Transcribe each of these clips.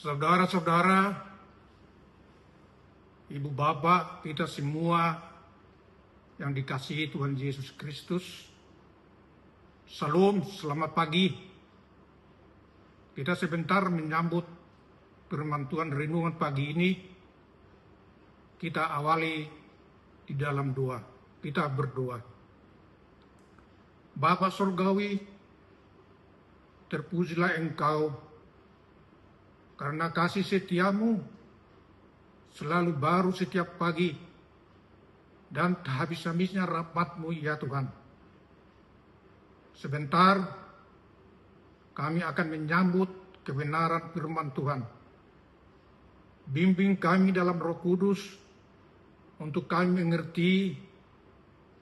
Saudara-saudara, ibu bapak, kita semua yang dikasihi Tuhan Yesus Kristus, Salam, selamat pagi. Kita sebentar menyambut firman Tuhan renungan pagi ini. Kita awali di dalam doa. Kita berdoa. Bapa Surgawi, terpujilah Engkau karena kasih setiamu selalu baru setiap pagi dan tak habis-habisnya rahmat-Mu ya Tuhan. Sebentar kami akan menyambut kebenaran firman Tuhan. Bimbing kami dalam Roh Kudus untuk kami mengerti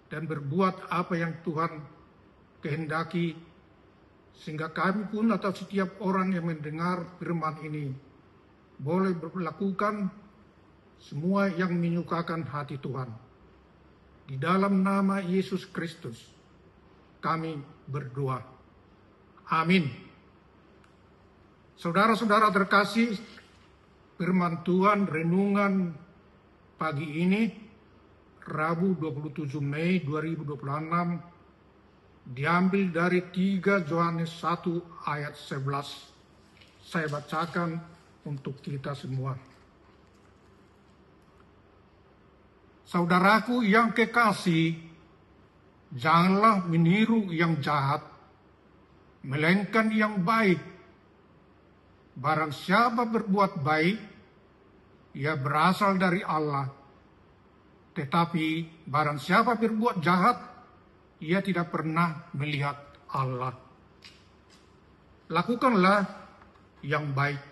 dan berbuat apa yang Tuhan kehendaki, sehingga kami pun atau setiap orang yang mendengar firman ini boleh melakukan semua yang menyukakan hati Tuhan. Di dalam nama Yesus Kristus kami berdoa. Amin. Saudara-saudara terkasih, firman Tuhan renungan pagi ini, Rabu 27 Mei 2026, diambil dari 3 Yohanes 1 ayat 11. Saya bacakan untuk kita semua. Saudaraku yang kekasih, janganlah meniru yang jahat, melainkan yang baik. Barang siapa berbuat baik, ia berasal dari Allah. Tetapi barang siapa berbuat jahat, ia tidak pernah melihat Allah. Lakukanlah yang baik.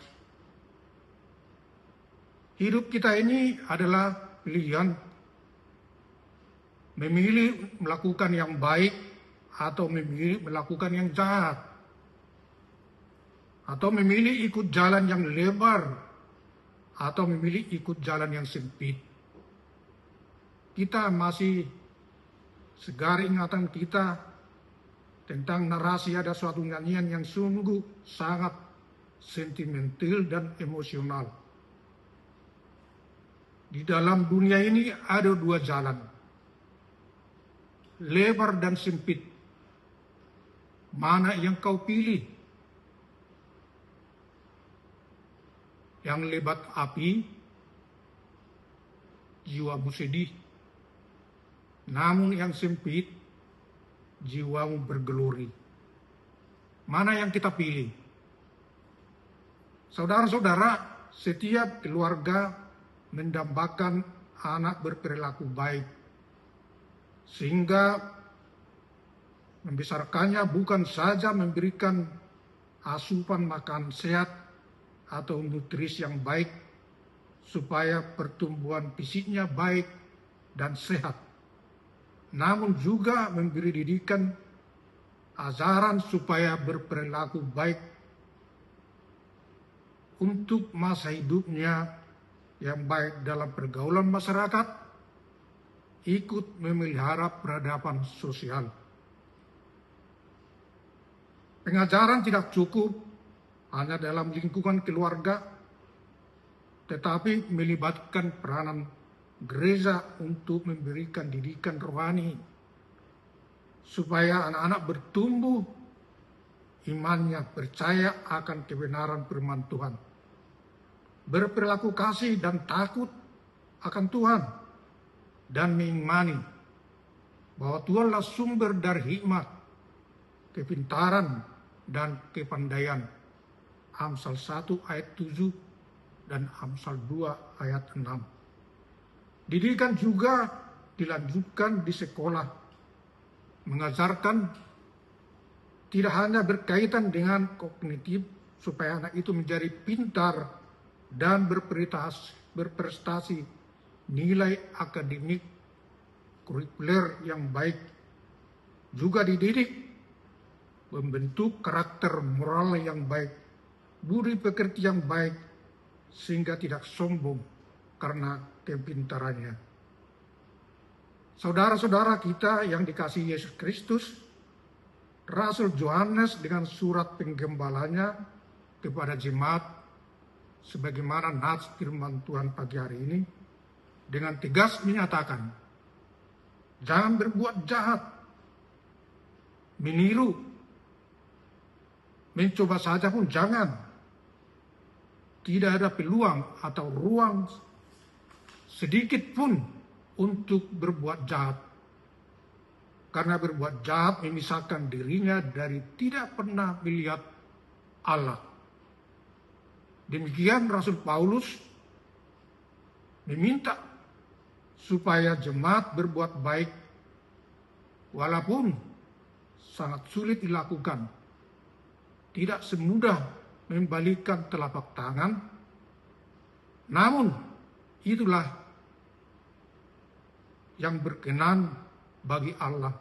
Hidup kita ini adalah pilihan. Memilih melakukan yang baik atau memilih melakukan yang jahat. Atau memilih ikut jalan yang lebar atau memilih ikut jalan yang sempit. Kita masih segar ingatan kita tentang narasi ada suatu nyanyian yang sungguh sangat sentimental dan emosional. Di dalam dunia ini ada 2 jalan, lebar dan sempit. Mana yang kau pilih? Yang lebat api, jiwamu sedih. Namun yang sempit, jiwamu bergelori. Mana yang kita pilih? Saudara-saudara, setiap keluarga mendambakan anak berperilaku baik, sehingga membesarkannya bukan saja memberikan asupan makan sehat atau nutrisi yang baik, supaya pertumbuhan fisiknya baik dan sehat, namun juga memberi didikan ajaran supaya berperilaku baik untuk masa hidupnya yang baik dalam pergaulan masyarakat, ikut memelihara peradaban sosial. Pengajaran tidak cukup hanya dalam lingkungan keluarga, tetapi melibatkan peranan gereja untuk memberikan didikan rohani, supaya anak-anak bertumbuh imannya, percaya akan kebenaran firman Tuhan, berperilaku kasih dan takut akan Tuhan, dan mengimani bahwa Tuhanlah sumber dari hikmat, kepintaran, dan kepandaian. Amsal 1 ayat 7 dan Amsal 2 ayat 6. Didikan juga dilanjutkan di sekolah, mengajarkan tidak hanya berkaitan dengan kognitif supaya anak itu menjadi pintar dan berprestasi nilai akademik kurikuler yang baik, juga dididik membentuk karakter moral yang baik, budi pekerti yang baik, sehingga tidak sombong karena kepintarannya. Saudara-saudara kita yang dikasihi Yesus Kristus, Rasul Yohanes dengan surat penggembalanya kepada jemaat sebagaimana nats firman Tuhan pagi hari ini, dengan tegas menyatakan, jangan berbuat jahat, meniru, mencoba saja pun jangan. Tidak ada peluang atau ruang sedikit pun untuk berbuat jahat. Karena berbuat jahat memisahkan dirinya dari tidak pernah melihat Allah. Demikian Rasul Paulus meminta supaya jemaat berbuat baik walaupun sangat sulit dilakukan. Tidak semudah membalikkan telapak tangan, namun itulah yang berkenan bagi Allah,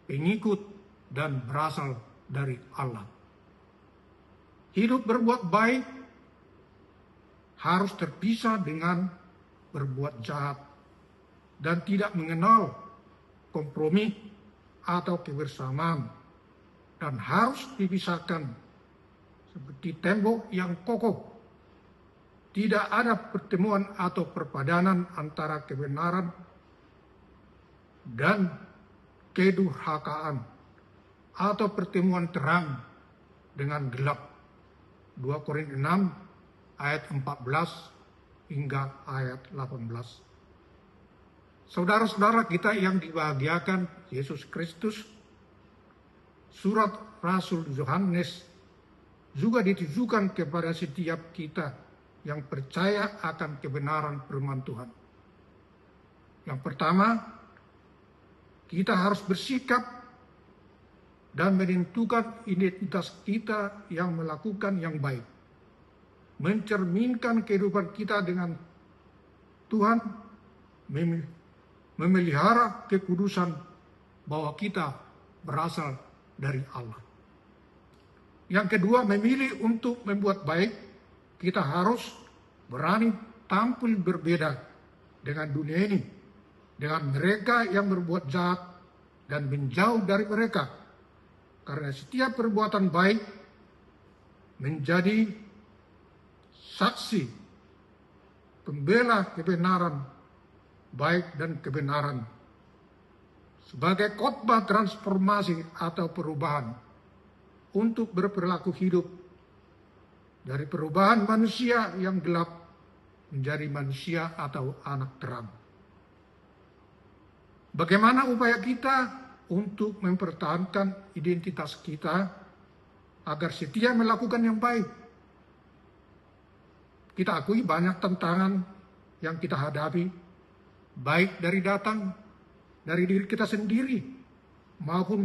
pengikut dan berasal dari Allah. Hidup berbuat baik harus terpisah dengan berbuat jahat dan tidak mengenal kompromi atau kebersamaan, dan harus dipisahkan seperti tembok yang kokoh. Tidak ada pertemuan atau perpadanan antara kebenaran dan kedurhakaan, atau pertemuan terang dengan gelap. 2 Korintus 6 ayat 14 hingga ayat 18. Saudara-saudara kita yang dibahagiakan Yesus Kristus, surat Rasul Yohanes juga ditujukan kepada setiap kita yang percaya akan kebenaran firman Tuhan. Yang pertama, kita harus bersikap dan menentukan identitas kita yang melakukan yang baik, mencerminkan kehidupan kita dengan Tuhan, memelihara kekudusan bahwa kita berasal dari Allah. Yang kedua, memilih untuk membuat baik, kita harus berani tampil berbeda dengan dunia ini, dengan mereka yang berbuat jahat, dan menjauh dari mereka. Karena setiap perbuatan baik menjadi saksi pembela kebenaran baik dan kebenaran sebagai khotbah transformasi atau perubahan untuk berperilaku hidup dari perubahan manusia yang gelap menjadi manusia atau anak terang. Bagaimana upaya kita untuk mempertahankan identitas kita agar setia melakukan yang baik? Kita akui banyak tantangan yang kita hadapi, baik dari diri kita sendiri maupun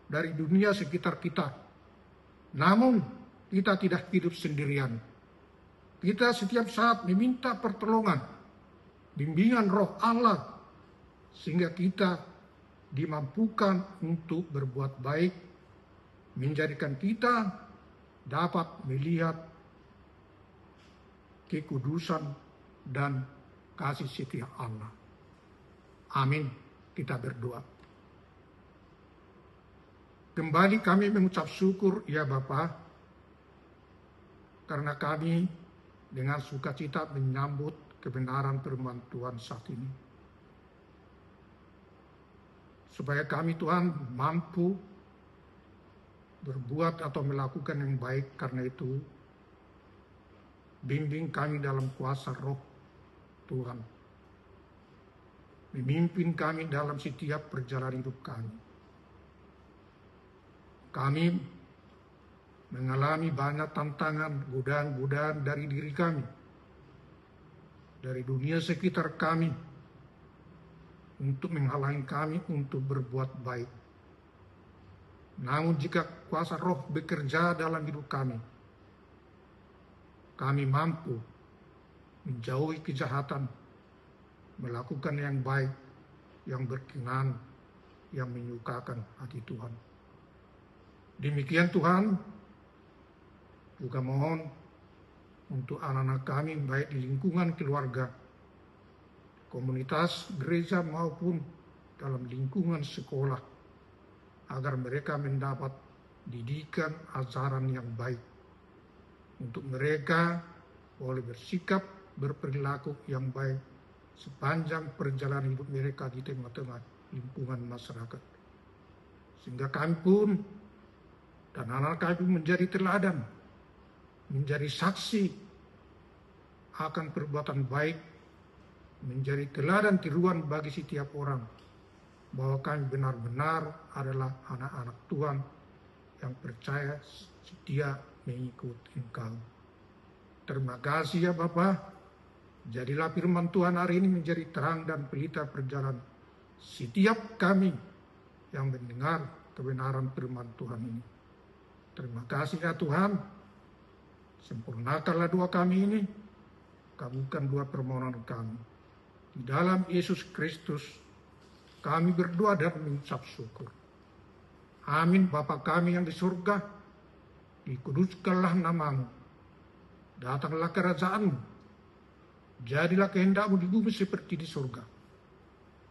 dari dunia sekitar kita. Namun kita tidak hidup sendirian. Kita setiap saat meminta pertolongan, bimbingan Roh Allah, sehingga kita dimampukan untuk berbuat baik, menjadikan kita dapat melihat kekudusan dan kasih setia Allah. Amin. Kita berdoa. Kembali kami mengucap syukur ya Bapa, karena kami dengan sukacita menyambut kebenaran firman Tuhan saat ini. Supaya kami Tuhan mampu berbuat atau melakukan yang baik, karena itu bimbing kami dalam kuasa Roh Tuhan. Memimpin kami dalam setiap perjalanan hidup kami. Kami mengalami banyak tantangan, godaan-godaan dari diri kami, dari dunia sekitar kami, untuk menghalangi kami untuk berbuat baik. Namun jika kuasa Roh bekerja dalam hidup kami mampu menjauhi kejahatan, melakukan yang baik, yang berkenan, yang menyukakan hati Tuhan. Demikian Tuhan, juga mohon untuk anak-anak kami, baik di lingkungan keluarga, komunitas gereja maupun dalam lingkungan sekolah, agar mereka mendapat didikan ajaran yang baik, untuk mereka boleh bersikap, berperilaku yang baik sepanjang perjalanan hidup mereka di tengah-tengah lingkungan masyarakat. Sehingga kami pun dan anak kami menjadi teladan, menjadi saksi akan perbuatan baik, menjadi teladan tiruan bagi setiap orang, bahwa kami benar-benar adalah anak-anak Tuhan yang percaya setia mengikuti Engkau. Terima kasih ya Bapa. Jadilah firman Tuhan hari ini menjadi terang dan pelita perjalanan setiap kami yang mendengar kebenaran firman Tuhan ini. Terima kasih ya Tuhan. Sempurnakanlah doa kami ini. Kabulkan doa permohonan kami. Di dalam Yesus Kristus kami berdoa dan mengucap syukur. Amin. Bapa kami yang di surga, dikuduskanlah namamu. Datanglah kerajaanmu. Jadilah kehendak-Mu di bumi seperti di surga.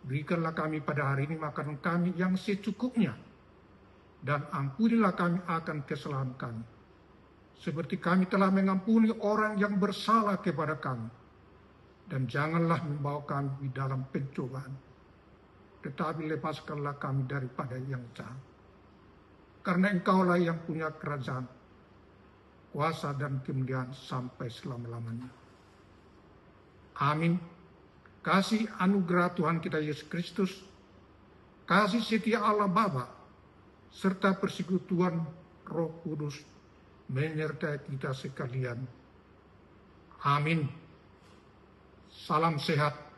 Berikanlah kami pada hari ini makanan kami yang secukupnya. Dan ampunilah kami akan kesalahan kami. Seperti kami telah mengampuni orang yang bersalah kepada kami. Dan janganlah membawa kami di dalam pencobaan. Tetapi lepaskanlah kami daripada yang jahat. Karena Engkaulah yang punya kerajaan, kuasa dan kemuliaan sampai selama-lamanya. Amin. Kasih anugerah Tuhan kita Yesus Kristus, kasih setia Allah Bapa, serta persekutuan Roh Kudus menyertai kita sekalian. Amin. Salam sehat.